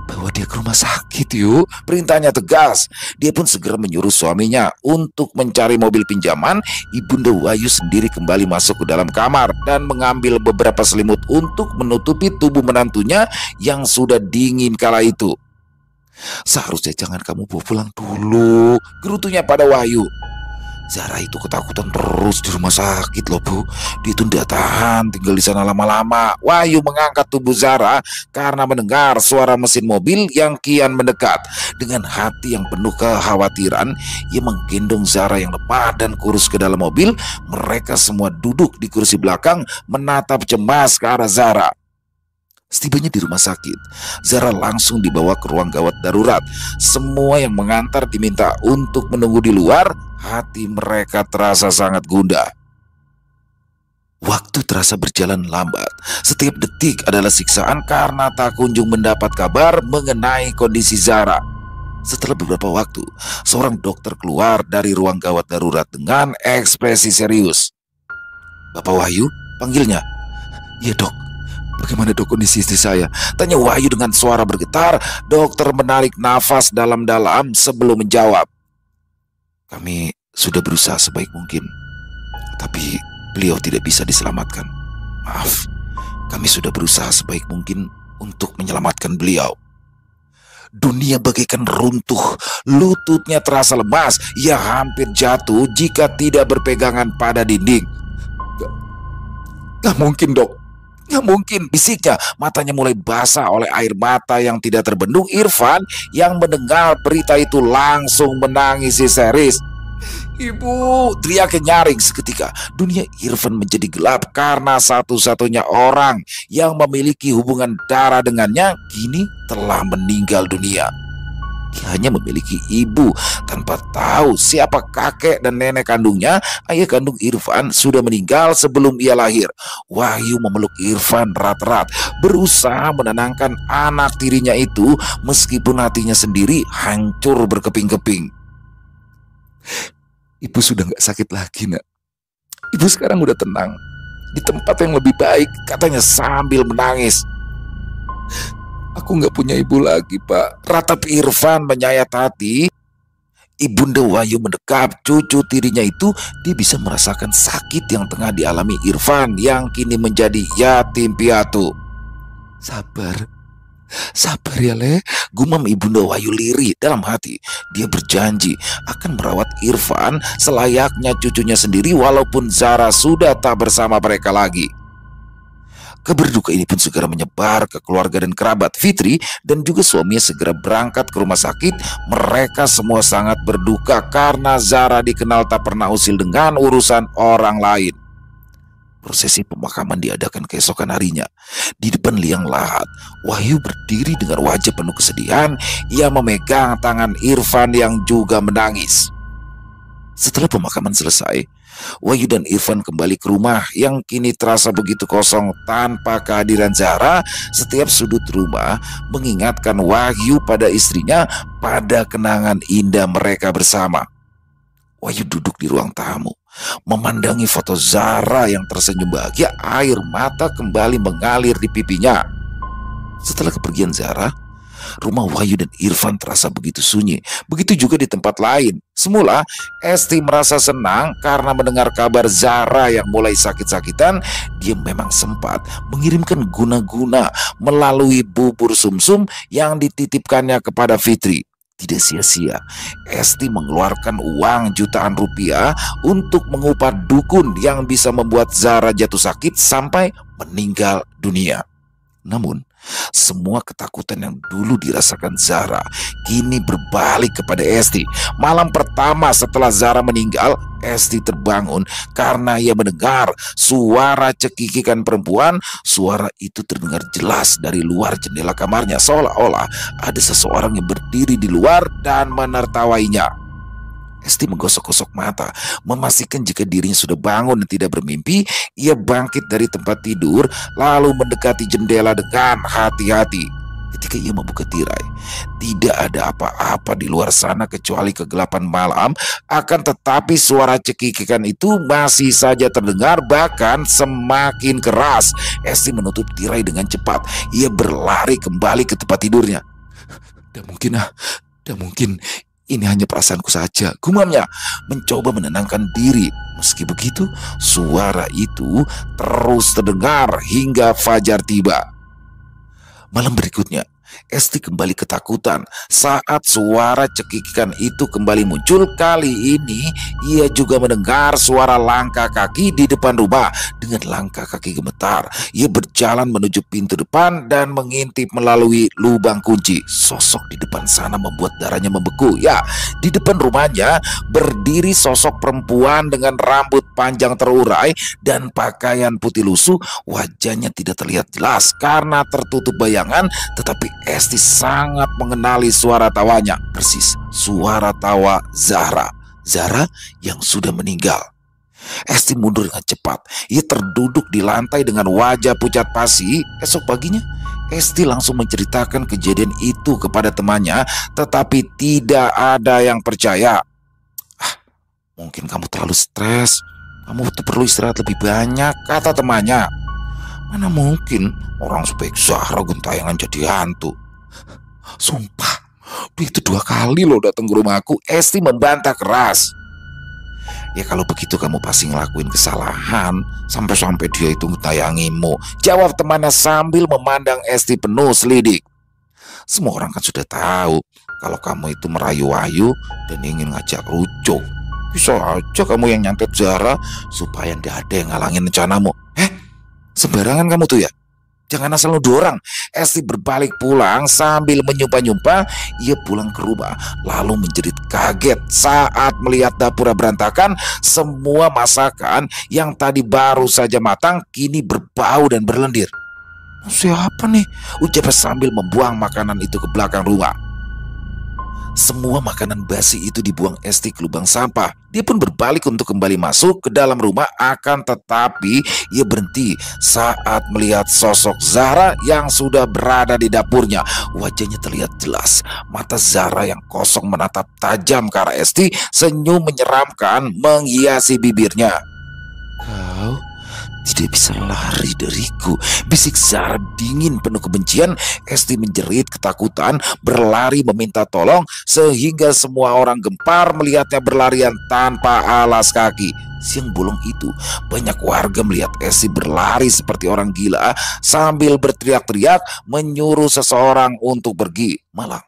"Bawa dia ke rumah sakit yuk," perintahnya tegas. Dia pun segera menyuruh suaminya untuk mencari mobil pinjaman. Ibunda Wahyu sendiri kembali masuk ke dalam kamar dan mengambil beberapa selimut untuk menutupi tubuh menantunya yang sudah dingin kala itu. "Seharusnya jangan kamu bawa pulang dulu," gerutunya pada Wahyu. Zara itu ketakutan terus di rumah sakit loh, Bu. Dia itu tidak tahan tinggal di sana lama-lama. Wahyu mengangkat tubuh Zara karena mendengar suara mesin mobil yang kian mendekat. Dengan hati yang penuh kekhawatiran, ia menggendong Zara yang lemah dan kurus ke dalam mobil. Mereka semua duduk di kursi belakang menatap cemas ke arah Zara. Setibanya di rumah sakit, Zara langsung dibawa ke ruang gawat darurat. Semua yang mengantar diminta untuk menunggu di luar. Hati mereka terasa sangat gundah. Waktu terasa berjalan lambat. Setiap detik adalah siksaan karena tak kunjung mendapat kabar mengenai kondisi Zara. Setelah beberapa waktu, seorang dokter keluar dari ruang gawat darurat dengan ekspresi serius. "Bapak Wahyu?" panggilnya. "Iya, Dok. Bagaimana, Dok, kondisi istri saya?" tanya Wahyu dengan suara bergetar. Dokter menarik nafas dalam-dalam sebelum menjawab. "Kami sudah berusaha sebaik mungkin, tapi beliau tidak bisa diselamatkan. Maaf, kami sudah berusaha sebaik mungkin untuk menyelamatkan beliau." Dunia bagaikan runtuh. Lututnya terasa lemas. Ia hampir jatuh jika tidak berpegangan pada dinding. Gak mungkin, Dok. Gak mungkin," bisiknya. Matanya mulai basah oleh air mata yang tidak terbendung. Irfan yang mendengar berita itu langsung menangis histeris. "Ibu!" teriaknya nyaring seketika. Dunia Irfan menjadi gelap karena satu-satunya orang yang memiliki hubungan darah dengannya kini telah meninggal dunia. Dia hanya memiliki ibu tanpa tahu siapa kakek dan nenek kandungnya. Ayah kandung Irfan sudah meninggal sebelum ia lahir. Wahyu memeluk Irfan erat-erat, berusaha menenangkan anak tirinya itu meskipun hatinya sendiri hancur berkeping-keping. "Ibu sudah gak sakit lagi, Nak. Ibu sekarang udah tenang di tempat yang lebih baik," katanya sambil menangis. "Aku gak punya ibu lagi, Pak," ratap Irfan menyayat hati. Ibunda Wahyu mendekap cucu tirinya itu. Dia bisa merasakan sakit yang tengah dialami Irfan yang kini menjadi yatim piatu. Sabar ya, Le," gumam Ibunda Wahyu lirih dalam hati. Dia berjanji akan merawat Irfan selayaknya cucunya sendiri walaupun Zara sudah tak bersama mereka lagi. Kabar duka ini pun segera menyebar ke keluarga dan kerabat. Fitri dan juga suaminya segera berangkat ke rumah sakit. Mereka semua sangat berduka karena Zara dikenal tak pernah usil dengan urusan orang lain. Prosesi pemakaman diadakan keesokan harinya. Di depan liang lahat, Wahyu berdiri dengan wajah penuh kesedihan. Ia memegang tangan Irfan yang juga menangis. Setelah pemakaman selesai, Wahyu dan Irfan kembali ke rumah yang kini terasa begitu kosong tanpa kehadiran Zara. Setiap sudut rumah mengingatkan Wahyu pada istrinya, pada kenangan indah mereka bersama. Wahyu duduk di ruang tamu, memandangi foto Zara yang tersenyum bahagia. Air mata kembali mengalir di pipinya. Setelah kepergian Zara, Rumah Wahyu dan Irfan terasa begitu sunyi. Begitu juga di tempat lain. Semula, Esti merasa senang karena mendengar kabar Zara yang mulai sakit-sakitan. Dia memang sempat mengirimkan guna-guna melalui bubur sumsum yang dititipkannya kepada Fitri. Tidak sia-sia, Esti mengeluarkan uang jutaan rupiah untuk mengupah dukun yang bisa membuat Zara jatuh sakit sampai meninggal dunia. Namun, semua ketakutan yang dulu dirasakan Zara kini berbalik kepada Esti. Malam pertama setelah Zara meninggal, Esti terbangun karena ia mendengar suara cekikikan perempuan. Suara itu terdengar jelas dari luar jendela kamarnya, seolah-olah ada seseorang yang berdiri di luar dan menertawainya. Esti menggosok-gosok mata, memastikan jika dirinya sudah bangun dan tidak bermimpi. Ia bangkit dari tempat tidur, lalu mendekati jendela dengan hati-hati. Ketika ia membuka tirai, tidak ada apa-apa di luar sana kecuali kegelapan malam. Akan tetapi suara cekikikan itu masih saja terdengar, bahkan semakin keras. Esti menutup tirai dengan cepat. Ia berlari kembali ke tempat tidurnya. "Tidak mungkin. Ini hanya perasaanku saja," gumamnya, mencoba menenangkan diri. Meski begitu, suara itu terus terdengar hingga fajar tiba. Malam berikutnya, Esti kembali ketakutan saat suara cekikikan itu kembali muncul. Kali ini ia juga mendengar suara langkah kaki di depan rumah. Dengan langkah kaki gemetar, ia berjalan menuju pintu depan dan mengintip melalui lubang kunci. Sosok di depan sana membuat darahnya membeku. Ya, di depan rumahnya berdiri sosok perempuan dengan rambut panjang terurai dan pakaian putih lusuh. Wajahnya tidak terlihat jelas karena tertutup bayangan, tetapi Esti sangat mengenali suara tawanya. Persis suara tawa Zara. Zara yang sudah meninggal. Esti mundur dengan cepat. Ia terduduk di lantai dengan wajah pucat pasi. Esok paginya, Esti langsung menceritakan kejadian itu kepada temannya, tetapi tidak ada yang percaya. "Mungkin kamu terlalu stres. Kamu perlu istirahat lebih banyak," kata temannya. "Mana mungkin orang sebaik Zahra gentayangan jadi hantu." "Sumpah, dia itu 2 kali loh datang ke rumahku," Esti membantah keras. "Ya kalau begitu kamu pasti ngelakuin kesalahan sampai-sampai dia itu ngetayangimu," jawab temannya sambil memandang Esti penuh selidik. "Semua orang kan sudah tahu kalau kamu itu merayu Wahyu dan ingin ngajak rujuk. Bisa aja kamu yang nyantet Zara supaya tidak ada yang ngalangin rencanamu." Sembarangan kamu tuh ya. Jangan asal nuduh orang." Esti berbalik pulang sambil menyumpah-nyumpah. Ia pulang ke rumah lalu menjerit kaget saat melihat dapur berantakan. Semua masakan yang tadi baru saja matang kini berbau dan berlendir. "Siapa nih?" ucapnya sambil membuang makanan itu ke belakang rumah. Semua makanan basi itu dibuang Esti ke lubang sampah. Dia pun berbalik untuk kembali masuk ke dalam rumah, akan tetapi ia berhenti saat melihat sosok Zara yang sudah berada di dapurnya. Wajahnya terlihat jelas. Mata Zara yang kosong menatap tajam ke arah Esti. Senyum menyeramkan menghiasi bibirnya. "Kau tidak bisa lari dariku," bisik Zara dingin penuh kebencian. Esti menjerit ketakutan, berlari meminta tolong sehingga semua orang gempar melihatnya berlarian tanpa alas kaki. Siang bolong itu, banyak warga melihat Esti berlari seperti orang gila sambil berteriak-teriak menyuruh seseorang untuk pergi. Malang,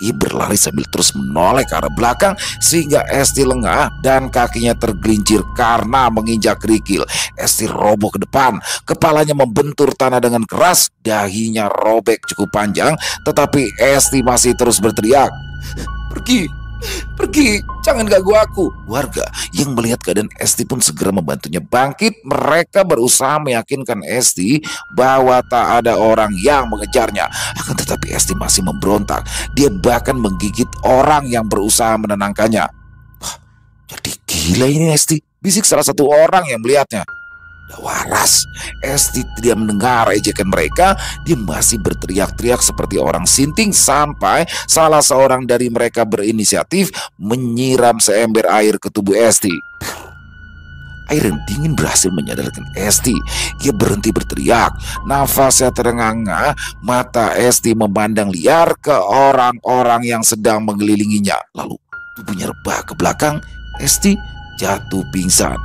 ia berlari sambil terus menoleh ke arah belakang sehingga Esti lengah dan kakinya tergelincir karena menginjak kerikil. Esti roboh ke depan, kepalanya membentur tanah dengan keras, dahinya robek cukup panjang, tetapi Esti masih terus berteriak, Pergi, jangan ganggu aku." Warga yang melihat keadaan Esti pun segera membantunya bangkit. Mereka berusaha meyakinkan Esti bahwa tak ada orang yang mengejarnya. Akan tetapi Esti masih memberontak. Dia bahkan menggigit orang yang berusaha menenangkannya. "Jadi gila ini Esti," bisik salah satu orang yang melihatnya. "Udah waras." Esti tidak mendengar ejekan mereka. Dia masih berteriak-teriak seperti orang sinting sampai salah seorang dari mereka berinisiatif menyiram seember air ke tubuh Esti. Air yang dingin berhasil menyadarkan Esti. Ia berhenti berteriak, nafasnya terengah-engah, mata Esti memandang liar ke orang-orang yang sedang mengelilinginya. Lalu tubuhnya rebah ke belakang, Esti jatuh pingsan.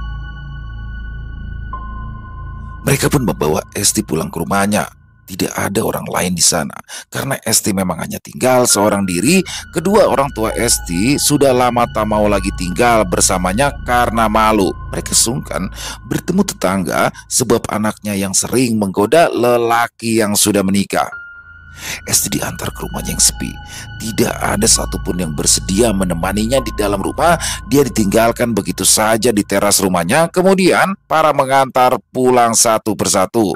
Mereka pun membawa Esti pulang ke rumahnya. Tidak ada orang lain di sana karena Esti memang hanya tinggal seorang diri. Kedua orang tua Esti sudah lama tak mau lagi tinggal bersamanya karena malu. Mereka sungkan bertemu tetangga sebab anaknya yang sering menggoda lelaki yang sudah menikah. Esti diantar ke rumahnya yang sepi. Tidak ada satupun yang bersedia menemaninya di dalam rumah. Dia ditinggalkan begitu saja di teras rumahnya. Kemudian para mengantar pulang satu persatu.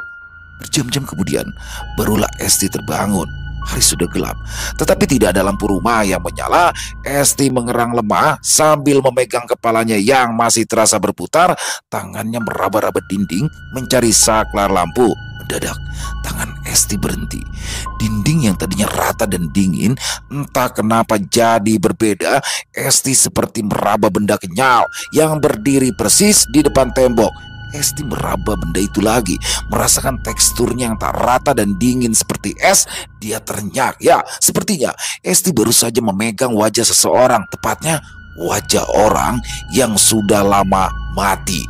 Berjam-jam kemudian, barulah Esti terbangun. Hari sudah gelap, tetapi tidak ada lampu rumah yang menyala. Esti mengerang lemah sambil memegang kepalanya yang masih terasa berputar. Tangannya meraba-raba dinding mencari saklar lampu. Mendadak, tangan Esti berhenti. Dinding yang tadinya rata dan dingin, entah kenapa jadi berbeda. Esti seperti meraba benda kenyal yang berdiri persis di depan tembok. Esti meraba benda itu lagi, merasakan teksturnya yang tak rata dan dingin seperti es. Dia terenyak. Ya, sepertinya Esti baru saja memegang wajah seseorang, tepatnya wajah orang yang sudah lama mati.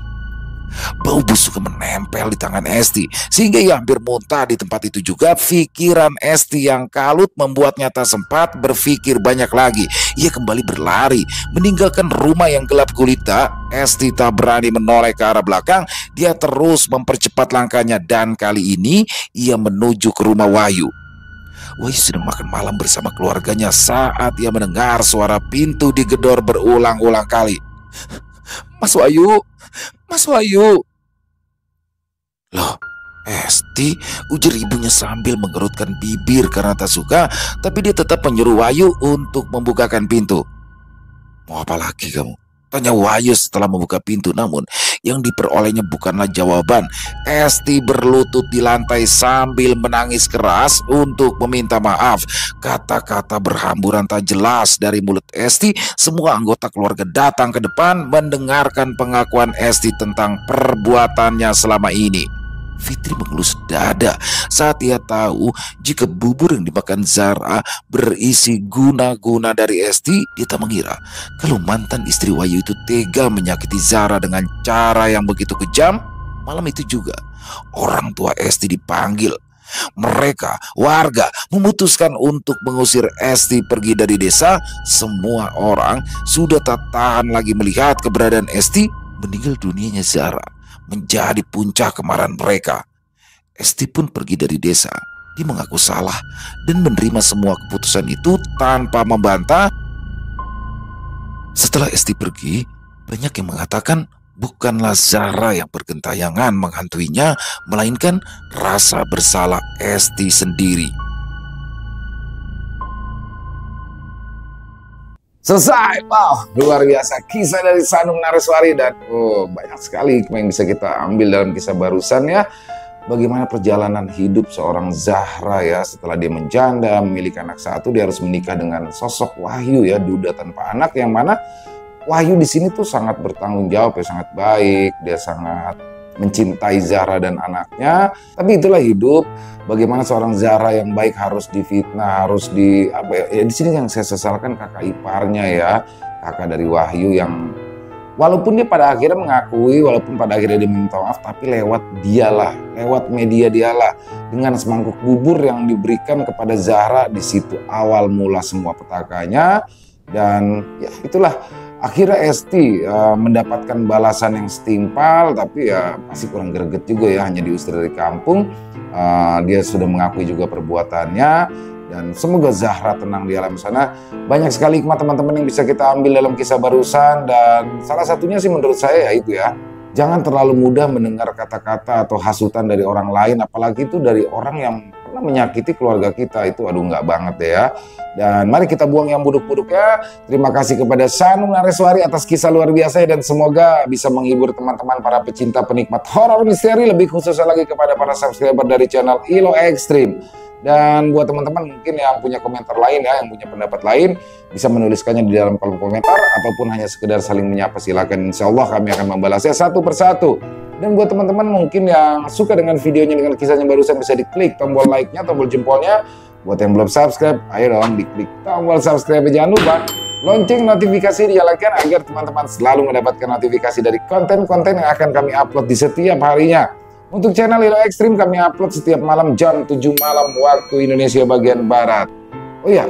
Bau busuk menempel di tangan Esti sehingga ia hampir muntah di tempat itu juga. Pikiran Esti yang kalut membuatnya tak sempat berpikir banyak lagi. Ia kembali berlari meninggalkan rumah yang gelap gulita. Esti tak berani menoleh ke arah belakang. Dia terus mempercepat langkahnya dan kali ini ia menuju ke rumah Wahyu. Wahyu sedang makan malam bersama keluarganya saat ia mendengar suara pintu digedor berulang-ulang kali. Mas Wahyu, Mas Wahyu. Loh, Esti, ujar ibunya sambil mengerutkan bibir karena tak suka, tapi dia tetap menyuruh Wahyu untuk membukakan pintu. Mau apa lagi kamu? Tanya Wahyu setelah membuka pintu, namun yang diperolehnya bukanlah jawaban. Esti berlutut di lantai sambil menangis keras untuk meminta maaf. Kata-kata berhamburan tak jelas dari mulut Esti. Semua anggota keluarga datang ke depan mendengarkan pengakuan Esti tentang perbuatannya selama ini. Fitri mengelus dada saat ia tahu jika bubur yang dimakan Zara berisi guna-guna dari Esti. Dia tak mengira kalau mantan istri Wahyu itu tega menyakiti Zara dengan cara yang begitu kejam. Malam itu juga orang tua Esti dipanggil. Mereka, warga, memutuskan untuk mengusir Esti pergi dari desa. Semua orang sudah tak tahan lagi melihat keberadaan Esti. Meninggal dunianya Zara menjadi puncak kemarahan mereka. Esti pun pergi dari desa. Dia mengaku salah dan menerima semua keputusan itu tanpa membantah. Setelah Esti pergi, banyak yang mengatakan bukanlah Zara yang bergentayangan menghantuinya, melainkan rasa bersalah Esti sendiri. Selesai. Wow, luar biasa kisah dari Sanung Nareswari. Dan banyak sekali yang bisa kita ambil dalam kisah barusan ya. Bagaimana perjalanan hidup seorang Zahra ya. Setelah dia menjanda, memiliki anak satu, dia harus menikah dengan sosok Wahyu ya, duda tanpa anak, yang mana Wahyu di sini tuh sangat bertanggung jawab ya, sangat baik, dia sangat mencintai Zahra dan anaknya. Tapi itulah hidup. Bagaimana seorang Zahra yang baik harus difitnah, harus di apa ya, di sini yang saya sesalkan kakak iparnya ya, kakak dari Wahyu yang walaupun dia pada akhirnya mengakui, walaupun pada akhirnya dia minta maaf, tapi lewat dialah, lewat media dialah, dengan semangkuk bubur yang diberikan kepada Zahra, di situ awal mula semua petakannya. Dan ya itulah akhirnya Esti mendapatkan balasan yang setimpal, tapi ya pasti kurang greget juga ya, hanya diusir dari kampung. Dia sudah mengakui juga perbuatannya, dan semoga Zahra tenang di alam sana. Banyak sekali hikmah teman-teman yang bisa kita ambil dalam kisah barusan, dan salah satunya sih menurut saya ya itu ya, jangan terlalu mudah mendengar kata-kata atau hasutan dari orang lain, apalagi itu dari orang yang pernah menyakiti keluarga kita. Itu aduh nggak banget deh ya. Dan mari kita buang yang buruk-buruknya. Terima kasih kepada Sanung Nareswari atas kisah luar biasa, dan semoga bisa menghibur teman-teman para pecinta penikmat horor misteri, lebih khususnya lagi kepada para subscriber dari channel ILO Extreme. Dan buat teman-teman mungkin yang punya komentar lain ya, yang punya pendapat lain, bisa menuliskannya di dalam kolom komentar ataupun hanya sekedar saling menyapa, silakan. Insya Allah kami akan membalasnya satu persatu. Dan buat teman-teman mungkin yang suka dengan videonya, dengan kisahnya barusan, bisa diklik tombol like-nya, tombol jempolnya. Buat yang belum subscribe, ayo dong diklik tombol subscribe. Jangan lupa lonceng notifikasi dinyalakan agar teman-teman selalu mendapatkan notifikasi dari konten-konten yang akan kami upload di setiap harinya. Untuk channel Ilo Ekstrim kami upload setiap malam jam 7 malam waktu Indonesia bagian Barat. Oh iya,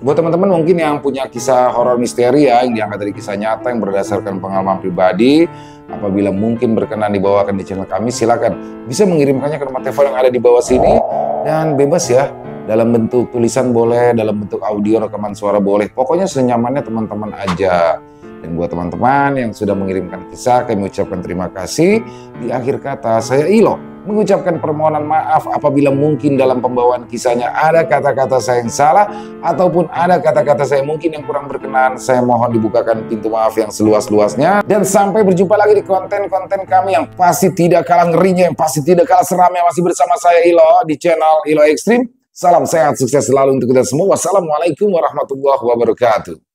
buat teman-teman mungkin yang punya kisah horor misteri ya, yang diangkat dari kisah nyata yang berdasarkan pengalaman pribadi, apabila mungkin berkenan dibawakan di channel kami, silakan bisa mengirimkannya ke nomor telepon yang ada di bawah sini. Dan bebas ya, dalam bentuk tulisan boleh, dalam bentuk audio rekaman suara boleh, pokoknya senyamannya teman-teman aja. Dan buat teman-teman yang sudah mengirimkan kisah, kami ucapkan terima kasih. Di akhir kata, saya Ilo mengucapkan permohonan maaf apabila mungkin dalam pembawaan kisahnya ada kata-kata saya yang salah, ataupun ada kata-kata saya mungkin yang kurang berkenan. Saya mohon dibukakan pintu maaf yang seluas-luasnya. Dan sampai berjumpa lagi di konten-konten kami yang pasti tidak kalah ngerinya, yang pasti tidak kalah seramnya, masih bersama saya Ilo di channel Ilo Ekstrim. Salam sehat, sukses selalu untuk kita semua. Wassalamualaikum warahmatullahi wabarakatuh.